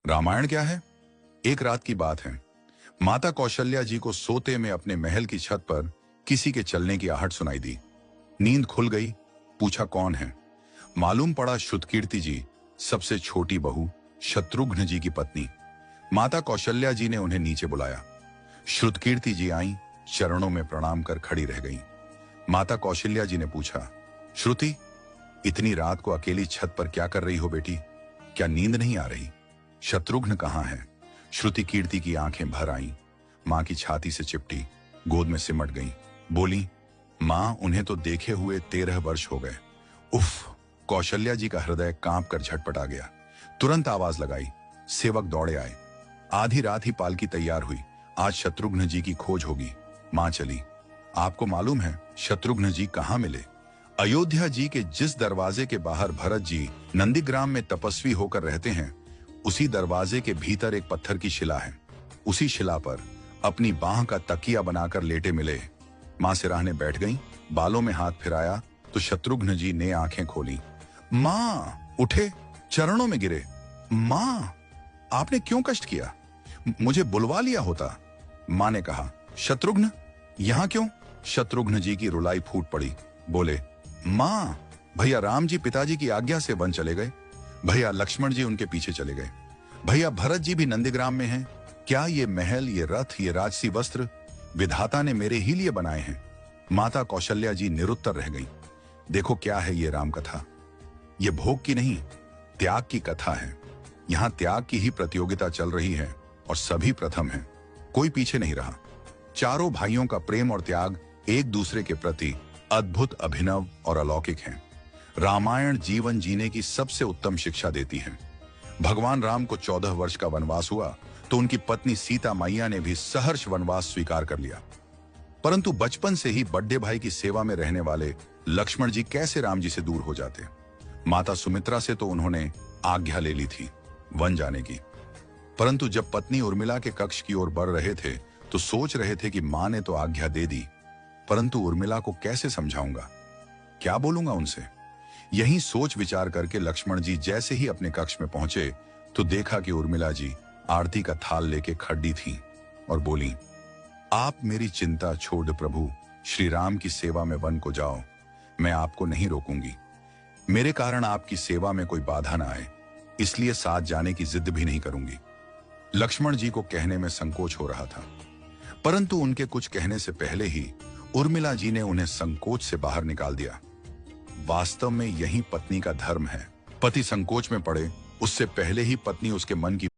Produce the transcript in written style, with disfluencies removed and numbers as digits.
रामायण क्या है? एक रात की बात है। माता कौशल्या जी को सोते में अपने महल की छत पर किसी के चलने की आहट सुनाई दी। नींद खुल गई। पूछा कौन है? मालूम पड़ा श्रुतकीर्ति जी, सबसे छोटी बहू, शत्रुघ्न जी की पत्नी। माता कौशल्या जी ने उन्हें नीचे बुलाया। श्रुतकीर्ति जी आई, चरणों में प्रणाम कर खड़ी रह गईं। माता कौशल्या जी ने पूछा, श्रुति, इतनी रात को अकेली छत पर क्या कर रही हो बेटी? क्या नींद नहीं आ रही? शत्रुघ्न कहाँ है? श्रुति कीर्ति की आंखें भर आईं, मां की छाती से चिपटी, गोद में सिमट गईं। बोली, मां, उन्हें तो देखे हुए 13 वर्ष हो गए। उफ! कौशल्या जी का हृदय कांप कर झटपटा गया। तुरंत आवाज लगाई। सेवक दौड़े आए। आधी रात ही पालकी तैयार हुई। आज शत्रुघ्न जी की खोज होगी। मां चली। आपको मालूम है शत्रुघ्न जी कहाँ मिले? अयोध्या जी के जिस दरवाजे के बाहर भरत जी नंदीग्राम में तपस्वी होकर रहते हैं, उसी दरवाजे के भीतर एक पत्थर की शिला है। उसी शिला पर अपनी बाह का तकिया बनाकर लेटे मिले। मां सिराहने बैठ गईं, बालों में हाथ फिराया तो शत्रुघ्न जी ने आंखें खोली। मां! उठे, चरणों में गिरे। मां, आपने क्यों कष्ट किया? मुझे बुलवा लिया होता। मां ने कहा, शत्रुघ्न यहां क्यों? शत्रुघ्न जी की रुलाई फूट पड़ी। बोले, मां, भैया राम जी पिताजी की आज्ञा से वन चले गए। भैया लक्ष्मण जी उनके पीछे चले गए। भैया भरत जी भी नंदीग्राम में हैं। क्या ये महल, ये रथ, ये राजसी वस्त्र विधाता ने मेरे ही लिए बनाए हैं? माता कौशल्या जी निरुत्तर रह गईं। देखो क्या है ये राम कथा। ये भोग की नहीं, त्याग की कथा है। यहां त्याग की ही प्रतियोगिता चल रही है और सभी प्रथम हैं। कोई पीछे नहीं रहा। चारों भाइयों का प्रेम और त्याग एक दूसरे के प्रति अद्भुत, अभिनव और अलौकिक है। रामायण जीवन जीने की सबसे उत्तम शिक्षा देती है। भगवान राम को 14 वर्ष का वनवास हुआ तो उनकी पत्नी सीता मैया ने भी सहर्ष वनवास स्वीकार कर लिया। परंतु बचपन से ही बड़े भाई की सेवा में रहने वाले लक्ष्मण जी कैसे राम जी से दूर हो जाते? माता सुमित्रा से तो उन्होंने आज्ञा ले ली थी वन जाने की। परंतु जब पत्नी उर्मिला के कक्ष की ओर बढ़ रहे थे तो सोच रहे थे कि मां ने तो आज्ञा दे दी, परंतु उर्मिला को कैसे समझाऊंगा, क्या बोलूंगा उनसे? यही सोच विचार करके लक्ष्मण जी जैसे ही अपने कक्ष में पहुंचे तो देखा कि उर्मिला जी आरती का थाल लेके खड़ी थी और बोली, आप मेरी चिंता छोड़ प्रभु, श्री राम की सेवा में वन को जाओ। मैं आपको नहीं रोकूंगी। मेरे कारण आपकी सेवा में कोई बाधा ना आए, इसलिए साथ जाने की जिद भी नहीं करूंगी। लक्ष्मण जी को कहने में संकोच हो रहा था, परंतु उनके कुछ कहने से पहले ही उर्मिला जी ने उन्हें संकोच से बाहर निकाल दिया। वास्तव में यही पत्नी का धर्म है। पति संकोच में पड़े उससे पहले ही पत्नी उसके मन की